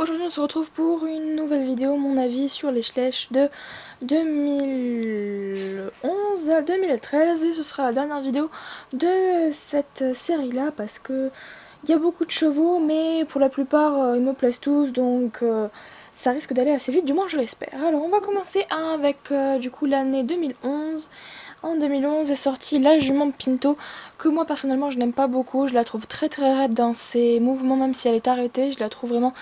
aujourd'hui on se retrouve pour une nouvelle vidéo, mon avis sur les Schleich de 2011 à 2013, et ce sera la dernière vidéo de cette série là parce que il y a beaucoup de chevaux, mais pour la plupart ils me plaisent tous, donc ça risque d'aller assez vite, du moins je l'espère. Alors on va commencer avec du coup l'année 2011. En 2011 est sortie la jument Pinto, que moi personnellement je n'aime pas beaucoup. Je la trouve très raide dans ses mouvements, même si elle est arrêtée. Je la trouve vraiment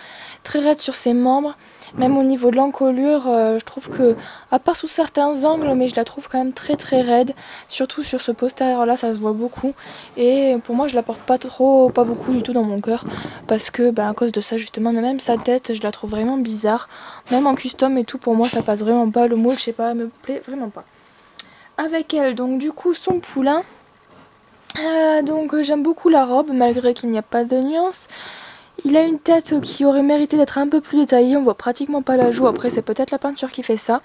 très raide sur ses membres. Même au niveau de l'encolure, je trouve que, à part sous certains angles, mais je la trouve quand même très raide. Surtout sur ce postérieur là, ça se voit beaucoup. Et pour moi je la porte pas beaucoup du tout dans mon cœur. Parce que à cause de ça justement, mais même sa tête, je la trouve vraiment bizarre. Même en custom et tout, pour moi ça passe vraiment pas. Le moule, je sais pas, me plaît vraiment pas. Avec elle, donc du coup son poulain. Donc j'aime beaucoup la robe, malgré qu'il n'y a pas de nuance. Il a une tête qui aurait mérité d'être un peu plus détaillée, on voit pratiquement pas la joue, après c'est peut-être la peinture qui fait ça.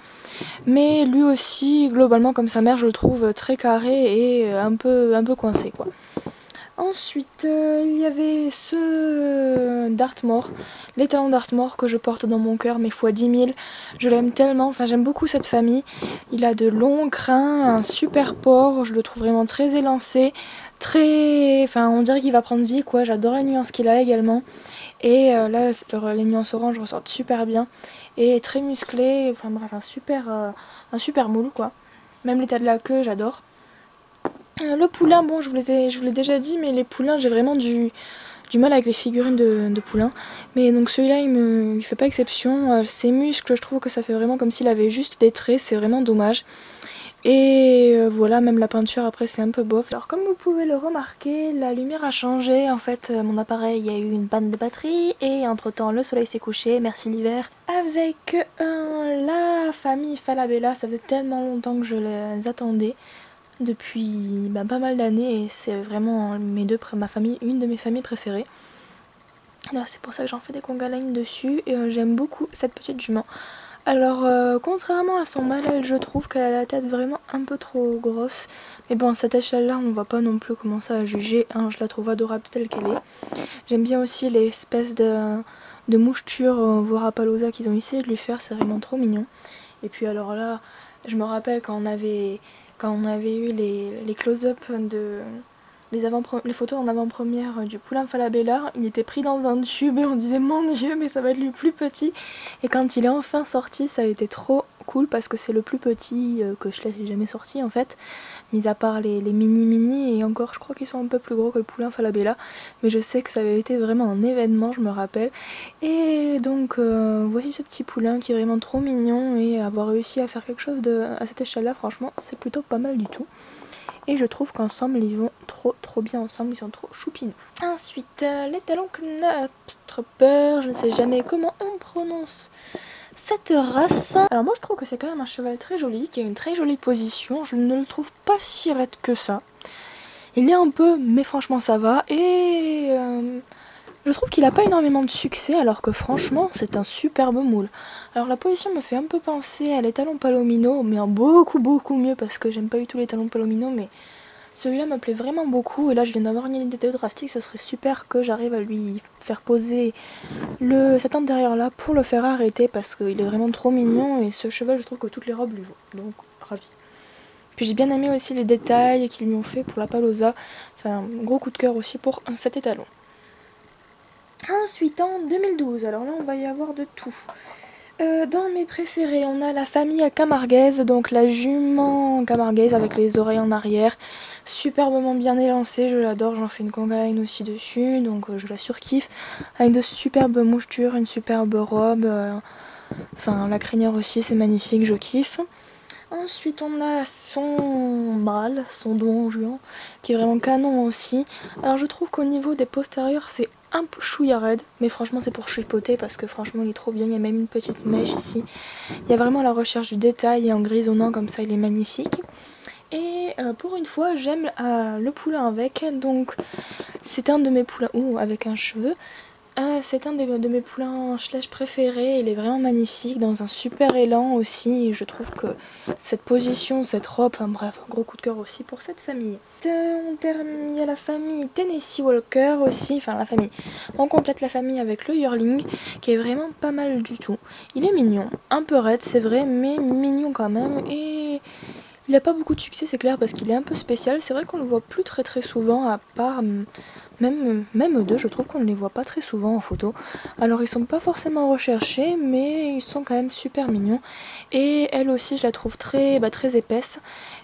Mais lui aussi, globalement comme sa mère, je le trouve très carré et un peu coincé quoi. Ensuite, il y avait ce Dartmoor, l'étalon Dartmoor que je porte dans mon cœur, mais fois 10 000. Je l'aime tellement, enfin j'aime beaucoup cette famille. Il a de longs crins, un super port, je le trouve vraiment très élancé, enfin on dirait qu'il va prendre vie quoi. J'adore les nuances qu'il a également. Et là, les nuances orange ressortent super bien. Et très musclé, enfin bref, un super moule quoi. Même l'état de la queue, j'adore. Le poulain, bon, je vous l'ai déjà dit, mais les poulains, j'ai vraiment du mal avec les figurines de poulains. Mais donc celui-là, il fait pas exception. Ses muscles, je trouve que ça fait vraiment comme s'il avait juste des traits, c'est vraiment dommage. Et voilà, même la peinture après c'est un peu bof. Alors comme vous pouvez le remarquer, la lumière a changé. En fait, mon appareil, il y a eu une panne de batterie et entre temps le soleil s'est couché, merci l'hiver. Avec la famille Falabella, ça faisait tellement longtemps que je les attendais. Depuis pas mal d'années, et c'est vraiment une de mes familles préférées. C'est pour ça que j'en fais des conga line dessus, et j'aime beaucoup cette petite jument. Alors contrairement à son mâle, je trouve qu'elle a la tête vraiment un peu trop grosse, mais bon à cette échelle là on va pas non plus commencer à juger, hein, je la trouve adorable telle qu'elle est. J'aime bien aussi l'espèce de moucheture Vorapalooza qu'ils ont essayé de lui faire, c'est vraiment trop mignon. Et puis alors là, je me rappelle quand on avait eu les close-up les photos en avant-première du poulain Falabella, il était pris dans un tube et on disait mon dieu mais ça va être le plus petit. Et quand il est enfin sorti, ça a été trop cool parce que c'est le plus petit que je l'ai jamais sorti en fait, mis à part les mini et encore je crois qu'ils sont un peu plus gros que le poulain Falabella, mais je sais que ça avait été vraiment un événement, je me rappelle. Et donc voici ce petit poulain qui est vraiment trop mignon, et avoir réussi à faire quelque chose à cette échelle là, franchement c'est plutôt pas mal du tout. Et je trouve qu'ensemble ils vont trop bien ensemble, ils sont trop choupinous. Ensuite l'étalon Knapstrupper, je ne sais jamais comment on prononce cette race. Alors moi je trouve que c'est quand même un cheval très joli, qui a une très jolie position, je ne le trouve pas si raide que ça. Il est un peu, mais franchement ça va, et je trouve qu'il n'a pas énormément de succès, alors que franchement c'est un superbe moule. Alors la position me fait un peu penser à l'étalon Palomino, mais en beaucoup mieux, parce que j'aime pas du tout l'étalon Palomino, mais celui-là me plaît vraiment beaucoup. Et là je viens d'avoir une idée drastique, ce serait super que j'arrive à lui faire poser cet intérieur là pour le faire arrêter, parce qu'il est vraiment trop mignon, et ce cheval je trouve que toutes les robes lui vont, donc ravi. Puis j'ai bien aimé aussi les détails qu'ils lui ont fait pour la Palooza, enfin gros coup de cœur aussi pour cet étalon. Ensuite en 2012, alors là on va y avoir de tout. Dans mes préférés, on a la famille camarguaise, donc la jument camarguaise avec les oreilles en arrière, superbement bien élancée, je l'adore, j'en fais une conga line aussi dessus, donc je la surkiffe, avec de superbes mouchetures, une superbe robe, enfin la crinière aussi c'est magnifique, je kiffe. Ensuite on a son mâle, son Don Juan, qui est vraiment canon aussi. Alors je trouve qu'au niveau des postérieurs c'est un peu chouïa raide, mais franchement c'est pour chipoter parce que franchement il est trop bien, il y a même une petite mèche ici. Il y a vraiment la recherche du détail, et en grisonnant comme ça il est magnifique. Et pour une fois j'aime le poulain avec, donc c'est un de mes poulains avec un cheveu. C'est un de mes poulains Schlech préférés, il est vraiment magnifique, dans un super élan aussi, je trouve que cette position, cette robe, enfin bref, un gros coup de cœur aussi pour cette famille. On termine, il y a la famille Tennessee Walker aussi, enfin la famille, on complète la famille avec le Yearling, qui est vraiment pas mal du tout. Il est mignon, un peu raide c'est vrai, mais mignon quand même, et il n'a pas beaucoup de succès c'est clair, parce qu'il est un peu spécial, c'est vrai qu'on le voit plus très souvent, à part... Même eux deux, je trouve qu'on ne les voit pas très souvent en photo. Alors ils sont pas forcément recherchés, mais ils sont quand même super mignons. Et elle aussi, je la trouve très épaisse.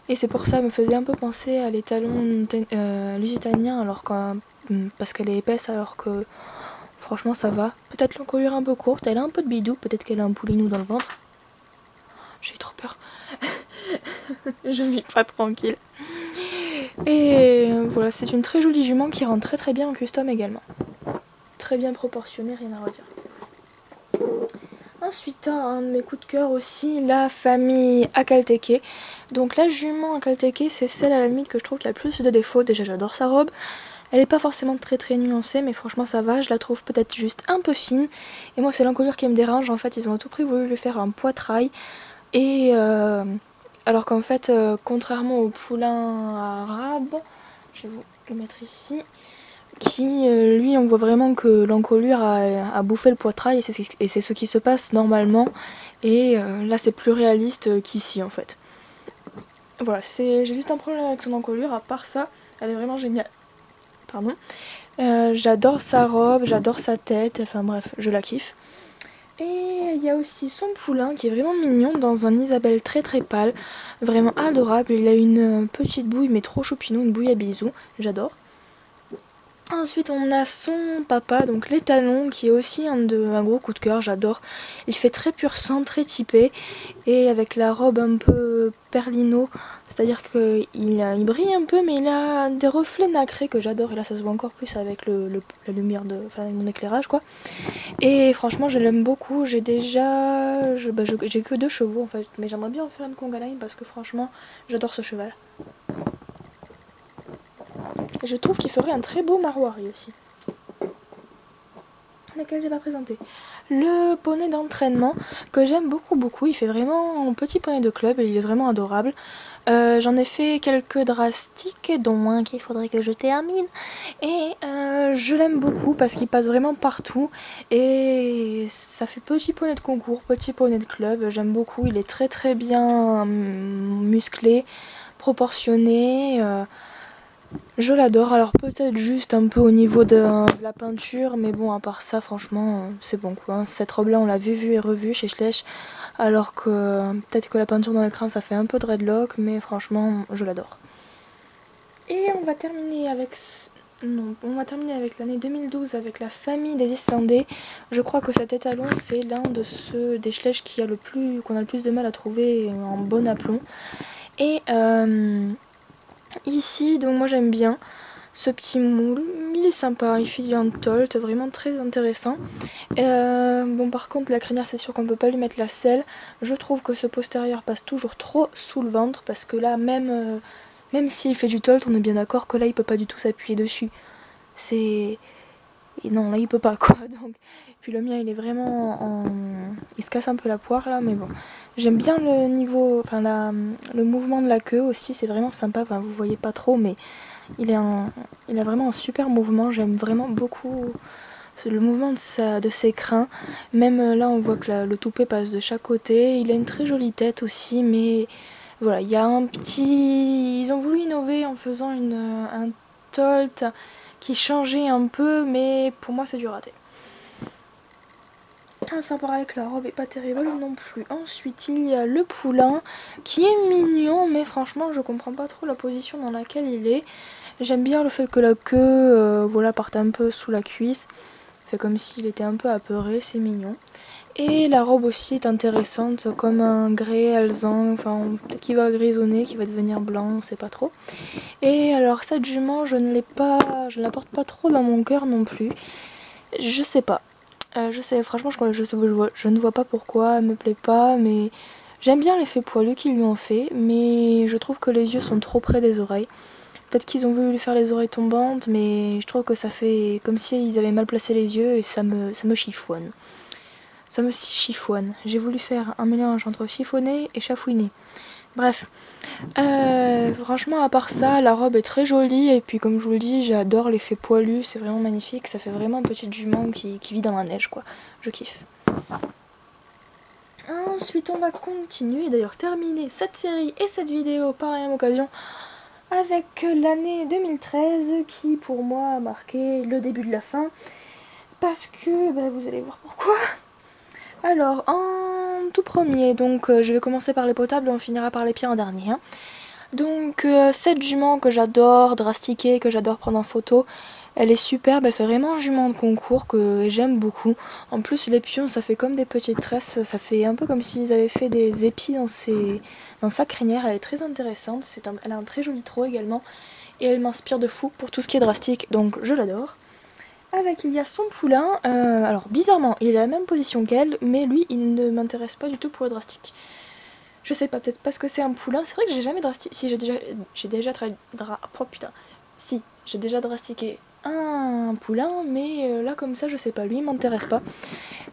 Et c'est pour ça qu'elle me faisait un peu penser à l'étalon lusitanien, parce qu'elle est épaisse, alors que franchement ça va. Peut-être l'encolure un peu courte, elle a un peu de bidou, peut-être qu'elle a un poulinou dans le ventre. J'ai trop peur. Je vis pas tranquille. Et voilà, c'est une très jolie jument qui rentre très bien en custom également. Très bien proportionnée, rien à redire. Ensuite, un de mes coups de cœur aussi, la famille Akalteke. Donc la jument Akalteke, c'est celle à la limite que je trouve qui a le plus de défauts. Déjà, j'adore sa robe. Elle n'est pas forcément très nuancée, mais franchement ça va. Je la trouve peut-être juste un peu fine. Et moi, c'est l'encolure qui me dérange. En fait, ils ont à tout prix voulu lui faire un poitrail. Et alors qu'en fait, contrairement au poulain arabe, je vais vous le mettre ici, qui lui on voit vraiment que l'encolure a bouffé le poitrail et c'est ce qui se passe normalement, et là c'est plus réaliste qu'ici en fait. Voilà, j'ai juste un problème avec son encolure, à part ça, elle est vraiment géniale. Pardon. J'adore sa robe, j'adore sa tête, enfin bref, je la kiffe. Et il y a aussi son poulain qui est vraiment mignon dans un Isabelle très pâle, vraiment adorable. Il a une petite bouille mais trop choupinou, une bouille à bisous, j'adore. Ensuite on a son papa, donc l'étalon, qui est aussi un gros coup de cœur, j'adore. Il fait très pur sang, très typé, et avec la robe un peu perlino, c'est-à-dire qu'il brille un peu mais il a des reflets nacrés que j'adore, et là ça se voit encore plus avec la lumière enfin mon éclairage quoi. Et franchement je l'aime beaucoup, j'ai que 2 chevaux en fait, mais j'aimerais bien en faire une conga line parce que franchement j'adore ce cheval. Et je trouve qu'il ferait un très beau maroilles aussi. Laquelle j'ai pas présenté. Le poney d'entraînement que j'aime beaucoup, il fait vraiment un petit poney de club et il est vraiment adorable. J'en ai fait quelques drastiques, dont un qu'il faudrait que je termine. Et je l'aime beaucoup parce qu'il passe vraiment partout. Et ça fait petit poney de concours, petit poney de club. J'aime beaucoup, il est très bien musclé, proportionné. Je l'adore, alors peut-être juste un peu au niveau de la peinture, mais bon, à part ça, franchement, c'est bon quoi. Cette robe-là, on l'a vue et revue chez Schlech, alors que peut-être que la peinture dans l'écran, ça fait un peu dreadlock, mais franchement, je l'adore. Et on va terminer avec... Non, on va terminer avec l'année 2012 avec la famille des Islandais. Je crois que cet étalon, c'est l'un de ceux des Schlech qu'on a le plus de mal à trouver en bon aplomb. Et... ici, donc moi j'aime bien ce petit moule, il est sympa, il fait un tolt, vraiment très intéressant. Bon par contre la crinière c'est sûr qu'on peut pas lui mettre la selle, je trouve que ce postérieur passe toujours trop sous le ventre, parce que là même s'il fait du tolt, on est bien d'accord que là il peut pas du tout s'appuyer dessus. Et non, là il peut pas quoi. Donc... Puis le mien il est vraiment il se casse un peu la poire là, mais bon. J'aime bien le niveau, enfin le mouvement de la queue aussi, c'est vraiment sympa. Enfin vous voyez pas trop, mais il a vraiment un super mouvement. J'aime vraiment beaucoup le mouvement de ses crins. Même là on voit que le toupet passe de chaque côté. Il a une très jolie tête aussi, mais voilà, il y a ils ont voulu innover en faisant un tolt qui changeait un peu, mais pour moi c'est du raté. Ça paraît que la robe est pas terrible non plus. Ensuite il y a le poulain qui est mignon, mais franchement je comprends pas trop la position dans laquelle il est. J'aime bien le fait que la queue voilà, parte un peu sous la cuisse. Fait comme s'il était un peu apeuré, c'est mignon. Et la robe aussi est intéressante, comme un grès alezan, enfin peut-être qu'il va grisonner, qu'il va devenir blanc, on sait pas trop. Et alors cette jument, je ne la porte pas trop dans mon cœur non plus. Je sais pas. Franchement je ne vois pas pourquoi, elle me plaît pas, mais j'aime bien l'effet poilu qu'ils lui ont fait, mais je trouve que les yeux sont trop près des oreilles. Peut-être qu'ils ont voulu lui faire les oreilles tombantes, mais je trouve que ça fait comme si ils avaient mal placé les yeux et ça me chiffonne. Ça me chiffonne. J'ai voulu faire un mélange entre chiffonner et chafouiner. Bref. Franchement, à part ça, la robe est très jolie. Et puis, comme je vous le dis, j'adore l'effet poilu. C'est vraiment magnifique. Ça fait vraiment petite jument qui vit dans la neige, quoi. Je kiffe. Ensuite, on va continuer, d'ailleurs terminer cette série et cette vidéo par la même occasion avec l'année 2013 qui, pour moi, a marqué le début de la fin. Parce que, vous allez voir pourquoi. Alors, en tout premier, donc je vais commencer par les potables et on finira par les pieds en dernier. Hein. Donc, cette jument que j'adore drastiquer, que j'adore prendre en photo, elle est superbe, elle fait vraiment jument de concours que j'aime beaucoup. En plus, les pions, ça fait comme des petites tresses, ça fait un peu comme s'ils avaient fait des épis dans sa crinière. Elle est très intéressante, elle a un très joli trot également, et elle m'inspire de fou pour tout ce qui est drastique, donc je l'adore. Avec, il y a son poulain, alors bizarrement, il est à la même position qu'elle, mais lui, il ne m'intéresse pas du tout pour le drastique. Je sais pas, peut-être parce que c'est un poulain, c'est vrai que j'ai jamais drastiqué, si j'ai déjà oh putain, si, j'ai déjà drastiqué un poulain, mais là comme ça, je sais pas, lui, il m'intéresse pas.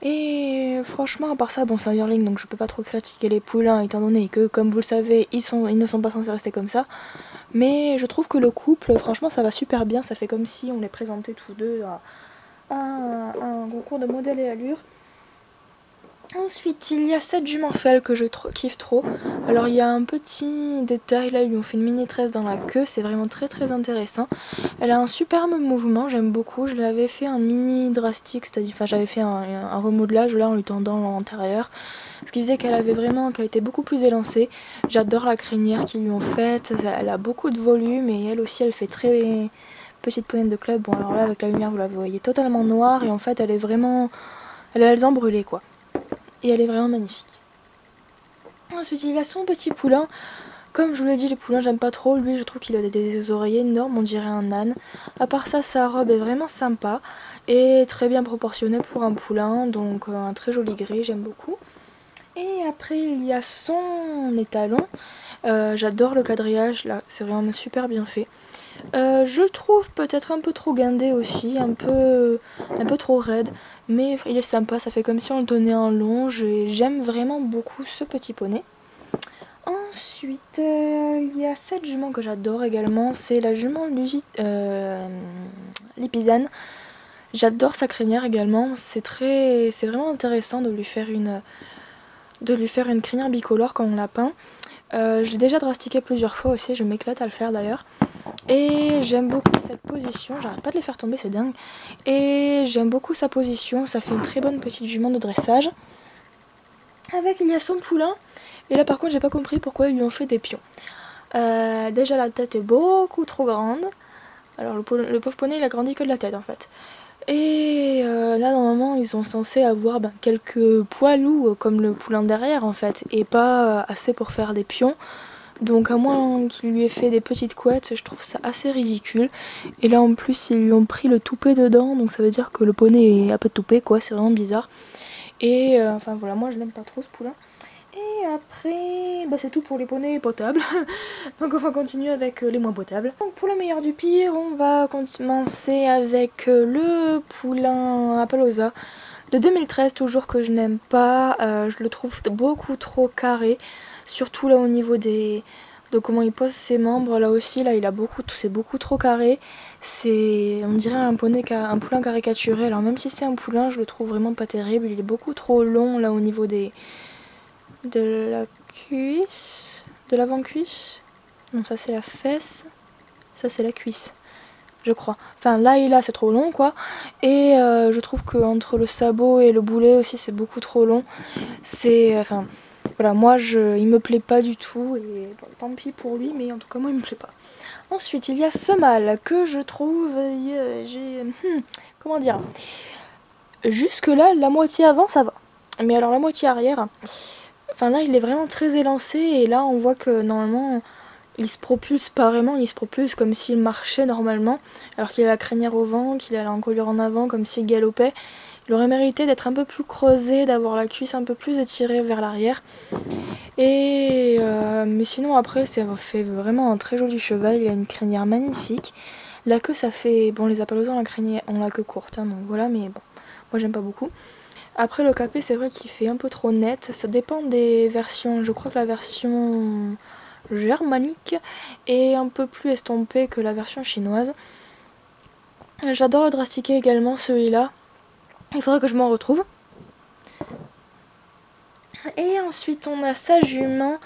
Et franchement, à part ça, bon, c'est un yearling, donc je peux pas trop critiquer les poulains, étant donné que, comme vous le savez, ils ne sont pas censés rester comme ça. Mais je trouve que le couple, franchement, ça va super bien. Ça fait comme si on les présentait tous deux à un concours de modèles et allure. Ensuite, il y a cette jument felle que je kiffe trop. Alors, il y a un petit détail, là, ils lui ont fait une mini tresse dans la queue. C'est vraiment très très intéressant. Elle a un superbe mouvement, j'aime beaucoup. Je l'avais fait un mini drastique, c'est-à-dire, enfin, j'avais fait un remodelage là en lui tendant l'intérieur. Ce qui faisait qu'elle était beaucoup plus élancée. J'adore la crinière qu'ils lui ont faite. Elle a beaucoup de volume et elle aussi, elle fait très petite poney de club. Bon, alors là, avec la lumière, vous la voyez totalement noire et en fait, elle est vraiment, elle a les ailes brûlées, quoi. Et elle est vraiment magnifique. Ensuite, il y a son petit poulain. Comme je vous l'ai dit, les poulains, j'aime pas trop. Lui, je trouve qu'il a des oreilles énormes, on dirait un âne. À part ça, sa robe est vraiment sympa et très bien proportionnée pour un poulain. Donc, un très joli gris, j'aime beaucoup. Et après, il y a son étalon. J'adore le quadrillage, là, c'est vraiment super bien fait. Je le trouve peut-être un peu trop guindé aussi, un peu trop raide, mais il est sympa, ça fait comme si on le tenait en longe et j'aime vraiment beaucoup ce petit poney. Ensuite, il y a cette jument que j'adore également, c'est la jument Lipisane. J'adore sa crinière également, c'est vraiment intéressant de lui faire une crinière bicolore quand on l'a peint. Je l'ai déjà drastiqué plusieurs fois aussi, je m'éclate à le faire d'ailleurs. Et j'aime beaucoup cette position, j'arrête pas de les faire tomber, c'est dingue. Et j'aime beaucoup sa position, ça fait une très bonne petite jument de dressage. Avec, il y a son poulain, et là par contre j'ai pas compris pourquoi ils lui ont fait des pions. Déjà la tête est beaucoup trop grande, alors le pauvre poney il a grandi que de la tête en fait. Et là normalement ils sont censés avoir quelques poilous comme le poulain derrière en fait, et pas assez pour faire des pions. Donc à moins qu'il lui ait fait des petites couettes, je trouve ça assez ridicule. Et là en plus ils lui ont pris le toupet dedans, donc ça veut dire que le poney est un peu toupé quoi, c'est vraiment bizarre. Et enfin voilà, moi je l'aime pas trop ce poulain. Et après, c'est tout pour les poneys potables. Donc on va continuer avec les moins potables. Donc pour le meilleur du pire, on va commencer avec le poulain Appaloosa de 2013, toujours que je n'aime pas. Je le trouve beaucoup trop carré. Surtout là au niveau de comment il pose ses membres, là aussi, là c'est beaucoup trop carré. On dirait un poulain caricaturé. Alors même si c'est un poulain, je le trouve vraiment pas terrible. Il est beaucoup trop long là au niveau de la cuisse, de l'avant-cuisse. Non, ça c'est la fesse, ça c'est la cuisse, je crois. Enfin là et là c'est trop long quoi. Et je trouve que entre le sabot et le boulet aussi c'est beaucoup trop long. Enfin voilà, moi il me plaît pas du tout et bon, tant pis pour lui, mais en tout cas moi il me plaît pas. Ensuite il y a ce mâle que je trouve, comment dire, jusque là la moitié avant ça va, mais alors la moitié arrière, enfin là il est vraiment très élancé et là on voit que normalement il se propulse pas vraiment, il se propulse comme s'il marchait normalement, alors qu'il a la crinière au vent, qu'il a l'encolure en avant comme s'il galopait. Il aurait mérité d'être un peu plus creusé, d'avoir la cuisse un peu plus étirée vers l'arrière. Et mais sinon après ça fait vraiment un très joli cheval, il a une crinière magnifique. La queue ça fait... Bon les Appaloosa ont la queue courte, hein, donc voilà, mais bon, moi j'aime pas beaucoup. Après le capé c'est vrai qu'il fait un peu trop net, ça dépend des versions, je crois que la version germanique est un peu plus estompée que la version chinoise. J'adore le drastiqué également, celui-là, il faudrait que je m'en retrouve. Et ensuite on a sa jument.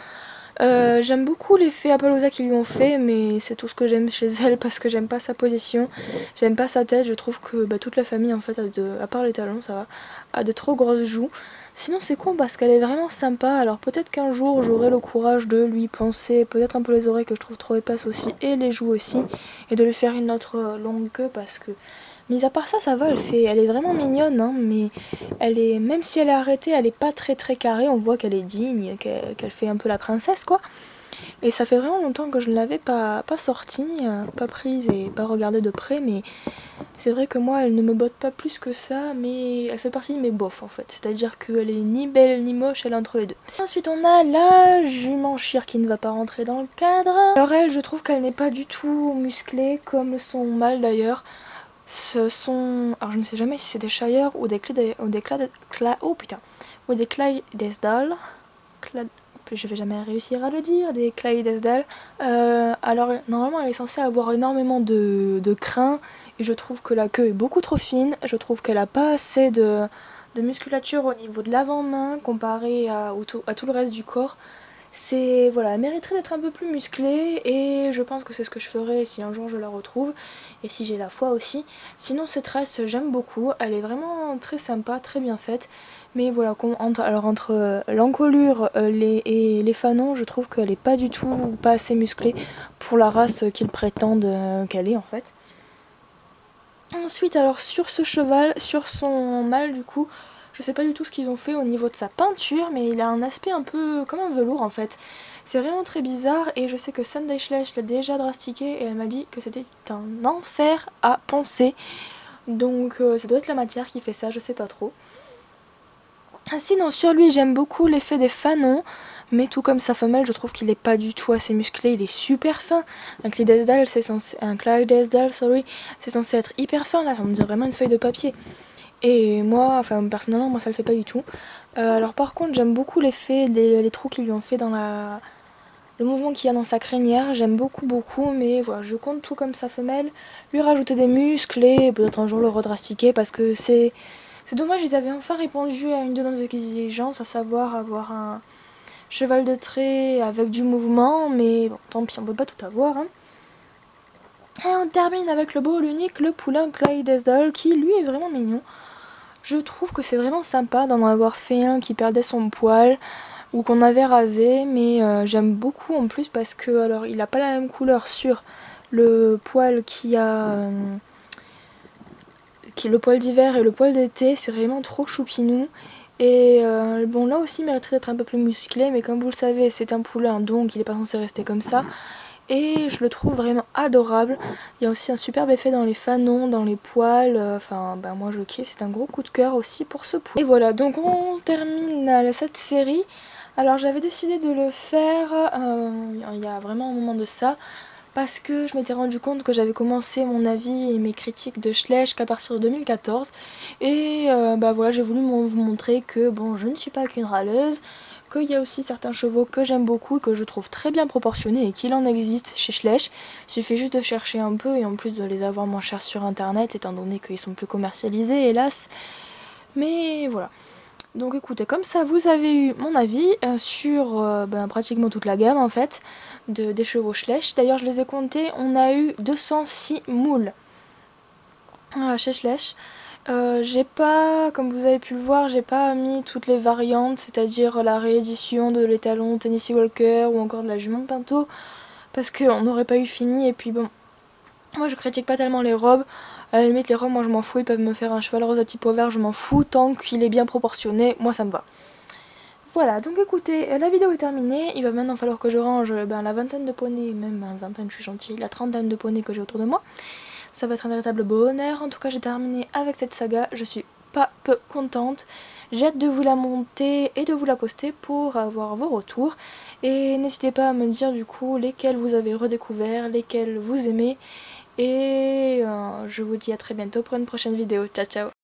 J'aime beaucoup l'effet Appaloosa qu'ils lui ont fait, mais c'est tout ce que j'aime chez elle parce que j'aime pas sa position, j'aime pas sa tête, je trouve que toute la famille en fait, à part les talons ça va, a de trop grosses joues. Sinon c'est con parce qu'elle est vraiment sympa, alors peut-être qu'un jour j'aurai le courage de lui poncer peut-être un peu les oreilles que je trouve trop épaisses aussi, et les joues aussi, et de lui faire une autre longue queue parce que... Mis à part ça, ça va, elle est vraiment mignonne, hein, mais même si elle est arrêtée, elle est pas très carrée, on voit qu'elle est digne, qu'elle fait un peu la princesse, quoi. Et ça fait vraiment longtemps que je ne l'avais pas sortie, pas prise et pas regardée de près, mais c'est vrai que moi, elle ne me botte pas plus que ça, mais elle fait partie de mes bofs, en fait. C'est-à-dire qu'elle est ni belle ni moche, elle est entre les deux. Ensuite, on a la jument Shire qui ne va pas rentrer dans le cadre. Alors elle, je trouve qu'elle n'est pas du tout musclée, comme son mâle d'ailleurs. Ce sont... Alors je ne sais jamais si c'est des Shire ou des Clydesdale. Je vais jamais réussir à le dire, des Clydesdale. Alors normalement elle est censée avoir énormément de crins et je trouve que la queue est beaucoup trop fine. Je trouve qu'elle a pas assez de musculature au niveau de l'avant-main comparé à tout le reste du corps. Voilà, elle mériterait d'être un peu plus musclée et je pense que c'est ce que je ferai si un jour je la retrouve et si j'ai la foi aussi. Sinon cette race j'aime beaucoup, elle est vraiment très sympa, très bien faite. Mais voilà, entre l'encolure et les fanons, je trouve qu'elle est pas du tout, pas assez musclée pour la race qu'ils prétendent qu'elle est en fait. Ensuite alors sur ce cheval, sur son mâle du coup, je sais pas du tout ce qu'ils ont fait au niveau de sa peinture, mais il a un aspect un peu comme un velours en fait. C'est vraiment très bizarre et je sais que Sunday Schlecht l'a déjà drastiqué et elle m'a dit que c'était un enfer à poncer. Donc ça doit être la matière qui fait ça, je sais pas trop. Sinon sur lui j'aime beaucoup l'effet des fanons, mais tout comme sa femelle je trouve qu'il est pas du tout assez musclé, il est super fin. Un Clydesdale c'est censé être hyper fin, là ça me dirait vraiment une feuille de papier. Et moi, enfin personnellement, moi ça le fait pas du tout. Alors par contre, j'aime beaucoup l'effet, les trous qu'ils lui ont fait dans le mouvement qu'il y a dans sa crinière. J'aime beaucoup, mais voilà, je compte tout comme sa femelle. Lui rajouter des muscles et peut-être un jour le redrastiquer parce que c'est dommage, ils avaient enfin répondu à une de nos exigences, à savoir avoir un cheval de trait avec du mouvement, mais bon, tant pis, on peut pas tout avoir, hein. Et on termine avec le beau, l'unique, le poulain Clydesdale qui lui est vraiment mignon. Je trouve que c'est vraiment sympa d'en avoir fait un qui perdait son poil ou qu'on avait rasé, mais j'aime beaucoup en plus parce que alors il a pas la même couleur sur le poil le poil d'hiver et le poil d'été, c'est vraiment trop choupinou. Et bon là aussi il mériterait d'être un peu plus musclé, mais comme vous le savez c'est un poulain donc il est pas censé rester comme ça. Et je le trouve vraiment adorable. Il y a aussi un superbe effet dans les fanons, dans les poils. Enfin, moi je kiffe. C'est un gros coup de cœur aussi pour ce poulain. Et voilà, donc on termine cette série. Alors j'avais décidé de le faire il y a vraiment un moment de ça. Parce que je m'étais rendu compte que j'avais commencé mon avis et mes critiques de Schlecht qu'à partir de 2014. Et voilà, j'ai voulu vous montrer que bon, je ne suis pas qu'une râleuse. Qu'il y a aussi certains chevaux que j'aime beaucoup et que je trouve très bien proportionnés et qu'il en existe chez Schlecht. Il suffit juste de chercher un peu et en plus de les avoir moins chers sur internet étant donné qu'ils sont plus commercialisés, hélas. Mais voilà. Donc écoutez, comme ça vous avez eu mon avis sur pratiquement toute la gamme en fait des chevaux Schlecht. D'ailleurs je les ai comptés, on a eu 206 moules chez Schlecht. J'ai pas, comme vous avez pu le voir, j'ai pas mis toutes les variantes, c'est-à-dire la réédition de l'étalon Tennessee Walker ou encore de la jument Pinto, parce qu'on n'aurait pas eu fini. Et puis bon, moi je critique pas tellement les robes, à la limite les robes moi je m'en fous, ils peuvent me faire un cheval rose à petit pot vert, je m'en fous, tant qu'il est bien proportionné, moi ça me va. Voilà, donc écoutez, la vidéo est terminée, il va maintenant falloir que je range la vingtaine de poneys, même une vingtaine je suis gentille, la trentaine de poneys que j'ai autour de moi. Ça va être un véritable bonheur. En tout cas, j'ai terminé avec cette saga. Je suis pas peu contente. J'ai hâte de vous la monter et de vous la poster pour avoir vos retours. Et n'hésitez pas à me dire du coup lesquels vous avez redécouvert, lesquels vous aimez. Et je vous dis à très bientôt pour une prochaine vidéo. Ciao ciao!